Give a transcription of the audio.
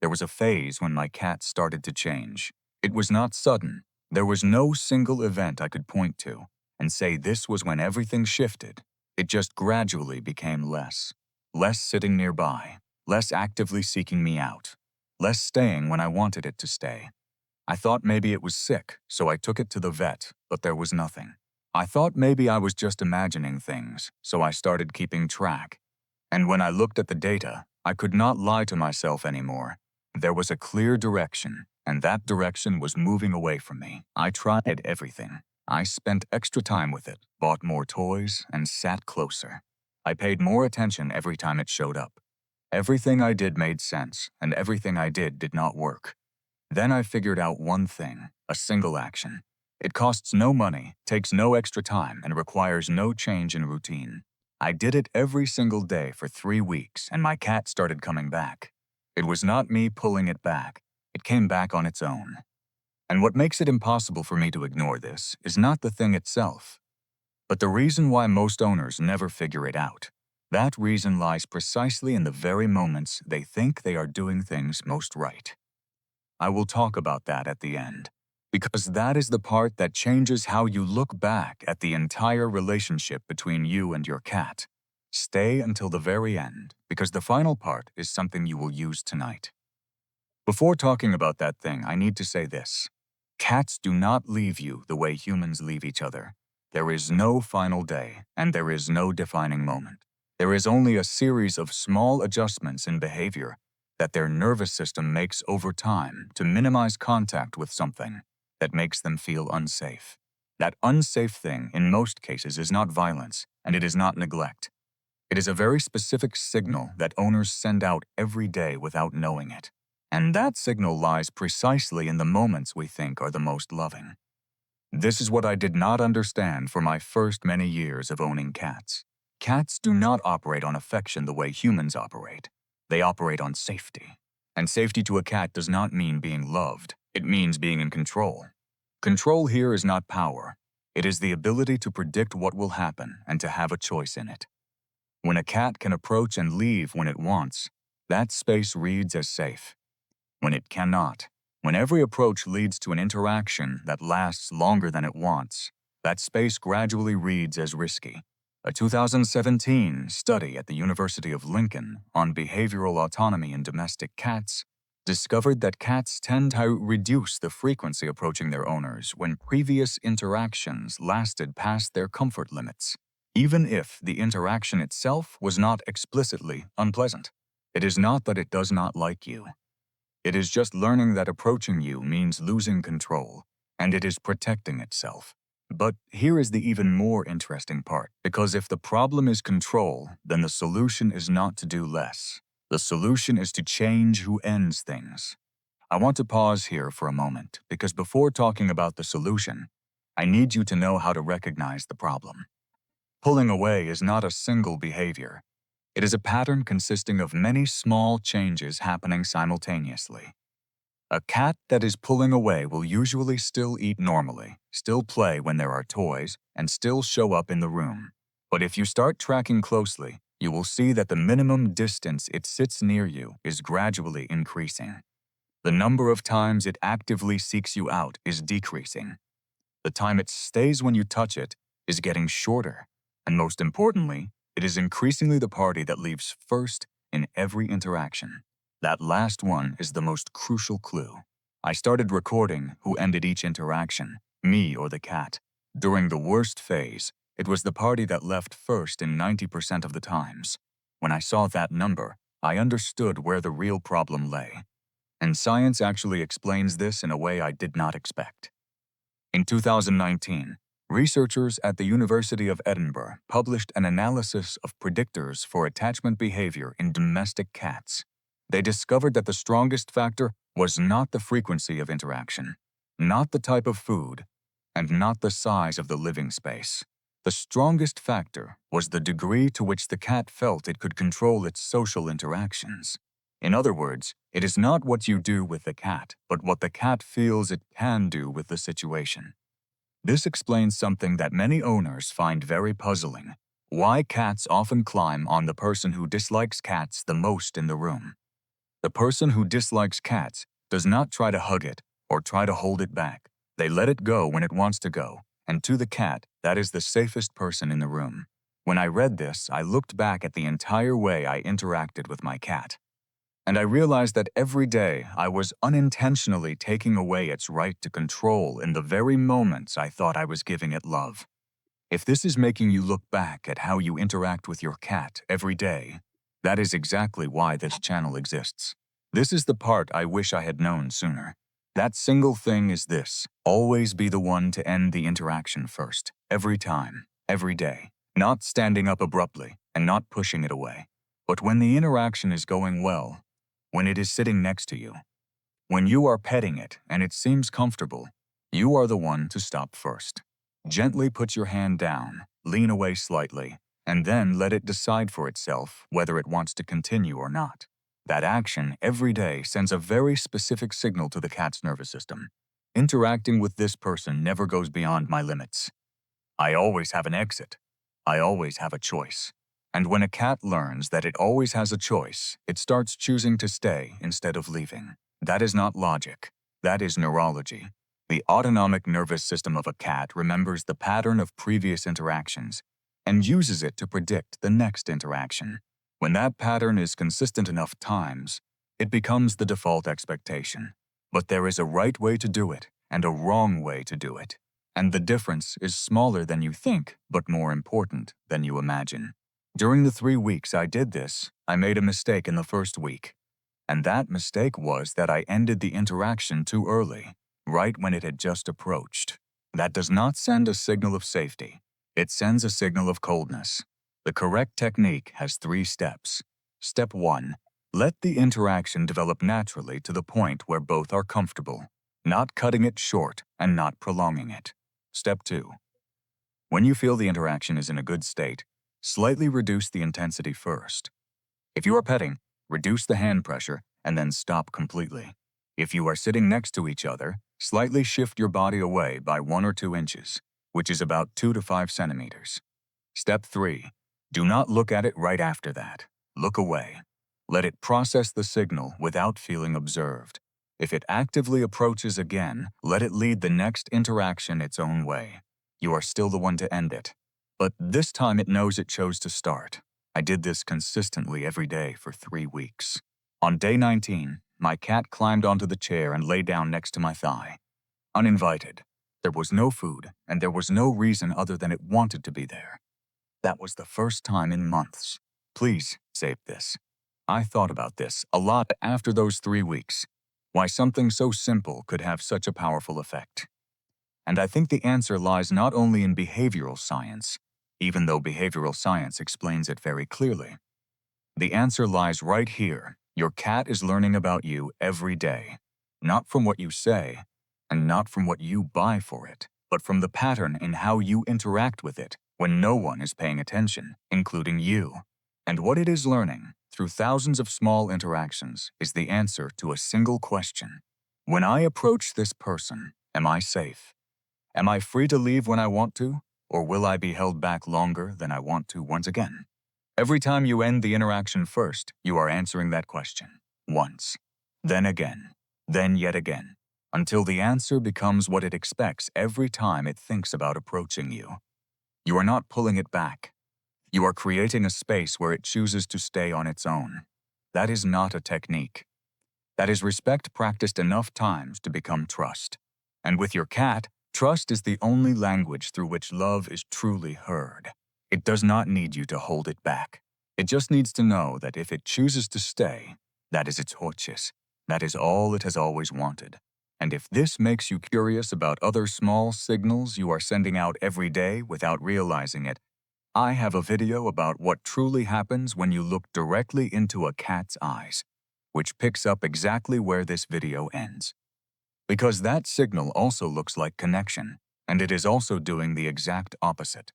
there was a phase when my cat started to change. It was not sudden. There was no single event I could point to and say this was when everything shifted. It just gradually became less. Less sitting nearby, less actively seeking me out, less staying when I wanted it to stay. I thought maybe it was sick, so I took it to the vet, but there was nothing. I thought maybe I was just imagining things, so I started keeping track. And when I looked at the data, I could not lie to myself anymore. There was a clear direction, and that direction was moving away from me. I tried everything. I spent extra time with it, bought more toys, and sat closer. I paid more attention every time it showed up. Everything I did made sense, and everything I did not work. Then I figured out one thing, a single action. It costs no money, takes no extra time, and requires no change in routine. I did it every single day for 3 weeks, and my cat started coming back. It was not me pulling it back. It came back on its own. And what makes it impossible for me to ignore this is not the thing itself, but the reason why most owners never figure it out. That reason lies precisely in the very moments they think they are doing things most right. I will talk about that at the end, because that is the part that changes how you look back at the entire relationship between you and your cat. Stay until the very end, because the final part is something you will use tonight. Before talking about that thing, I need to say this. Cats do not leave you the way humans leave each other. There is no final day, and there is no defining moment. There is only a series of small adjustments in behavior that their nervous system makes over time to minimize contact with something that makes them feel unsafe. That unsafe thing, in most cases, is not violence, and it is not neglect. It is a very specific signal that owners send out every day without knowing it. And that signal lies precisely in the moments we think are the most loving. This is what I did not understand for my first many years of owning cats. Cats do not operate on affection the way humans operate. They operate on safety. And safety to a cat does not mean being loved. It means being in control. Control here is not power. It is the ability to predict what will happen and to have a choice in it. When a cat can approach and leave when it wants, that space reads as safe. When it cannot, when every approach leads to an interaction that lasts longer than it wants, that space gradually reads as risky. A 2017 study at the University of Lincoln on behavioral autonomy in domestic cats discovered that cats tend to reduce the frequency approaching their owners when previous interactions lasted past their comfort limits, even if the interaction itself was not explicitly unpleasant. It is not that it does not like you. It is just learning that approaching you means losing control, and it is protecting itself. But here is the even more interesting part, because if the problem is control, then the solution is not to do less. The solution is to change who ends things. I want to pause here for a moment, because before talking about the solution, I need you to know how to recognize the problem. Pulling away is not a single behavior. It is a pattern consisting of many small changes happening simultaneously. A cat that is pulling away will usually still eat normally, still play when there are toys, and still show up in the room. But if you start tracking closely, you will see that the minimum distance it sits near you is gradually increasing. The number of times it actively seeks you out is decreasing. The time it stays when you touch it is getting shorter. And most importantly, it is increasingly the party that leaves first in every interaction. That last one is the most crucial clue. I started recording who ended each interaction, me or the cat. During the worst phase, it was the party that left first in 90% of the times. When I saw that number, I understood where the real problem lay. And science actually explains this in a way I did not expect. In 2019, researchers at the University of Edinburgh published an analysis of predictors for attachment behavior in domestic cats. They discovered that the strongest factor was not the frequency of interaction, not the type of food, and not the size of the living space. The strongest factor was the degree to which the cat felt it could control its social interactions. In other words, it is not what you do with the cat, but what the cat feels it can do with the situation. This explains something that many owners find very puzzling: why cats often climb on the person who dislikes cats the most in the room. The person who dislikes cats does not try to hug it or try to hold it back. They let it go when it wants to go, and to the cat, that is the safest person in the room. When I read this, I looked back at the entire way I interacted with my cat. And I realized that every day I was unintentionally taking away its right to control in the very moments I thought I was giving it love. If this is making you look back at how you interact with your cat every day, that is exactly why this channel exists. This is the part I wish I had known sooner. That single thing is this: always be the one to end the interaction first, every time, every day. Not standing up abruptly and not pushing it away. But when the interaction is going well, when it is sitting next to you, when you are petting it and it seems comfortable, you are the one to stop first. Gently put your hand down, lean away slightly, and then let it decide for itself whether it wants to continue or not. That action every day sends a very specific signal to the cat's nervous system. Interacting with this person never goes beyond my limits. I always have an exit. I always have a choice. And when a cat learns that it always has a choice, it starts choosing to stay instead of leaving. That is not logic. That is neurology. The autonomic nervous system of a cat remembers the pattern of previous interactions and uses it to predict the next interaction. When that pattern is consistent enough times, it becomes the default expectation. But there is a right way to do it and a wrong way to do it. And the difference is smaller than you think, but more important than you imagine. During the 3 weeks I did this, I made a mistake in the first week. And that mistake was that I ended the interaction too early, right when it had just approached. That does not send a signal of safety. It sends a signal of coldness. The correct technique has 3 steps. Step 1. Let the interaction develop naturally to the point where both are comfortable, not cutting it short and not prolonging it. Step 2. When you feel the interaction is in a good state, slightly reduce the intensity first. If you are petting, reduce the hand pressure and then stop completely. If you are sitting next to each other, slightly shift your body away by 1 or 2 inches, which is about 2 to 5 centimeters. Step 3. Do not look at it right after that. Look away. Let it process the signal without feeling observed. If it actively approaches again, let it lead the next interaction its own way. You are still the one to end it. But this time it knows it chose to start. I did this consistently every day for 3 weeks. On day 19, my cat climbed onto the chair and lay down next to my thigh. Uninvited. There was no food, and there was no reason other than it wanted to be there. That was the first time in months. Please save this. I thought about this a lot after those 3 weeks. Why something so simple could have such a powerful effect. And I think the answer lies not only in behavioral science, even though behavioral science explains it very clearly. The answer lies right here. Your cat is learning about you every day, not from what you say, and not from what you buy for it, but from the pattern in how you interact with it when no one is paying attention, including you. And what it is learning, through thousands of small interactions, is the answer to a single question. When I approach this person, am I safe? Am I free to leave when I want to, or will I be held back longer than I want to once again? Every time you end the interaction first, you are answering that question. Once, then again, then yet again, until the answer becomes what it expects every time it thinks about approaching you. You are not pulling it back. You are creating a space where it chooses to stay on its own. That is not a technique. That is respect practiced enough times to become trust. And with your cat, trust is the only language through which love is truly heard. It does not need you to hold it back. It just needs to know that if it chooses to stay, that is its choice. That is all it has always wanted. And if this makes you curious about other small signals you are sending out every day without realizing it, I have a video about what truly happens when you look directly into a cat's eyes, which picks up exactly where this video ends. Because that signal also looks like connection, and it is also doing the exact opposite.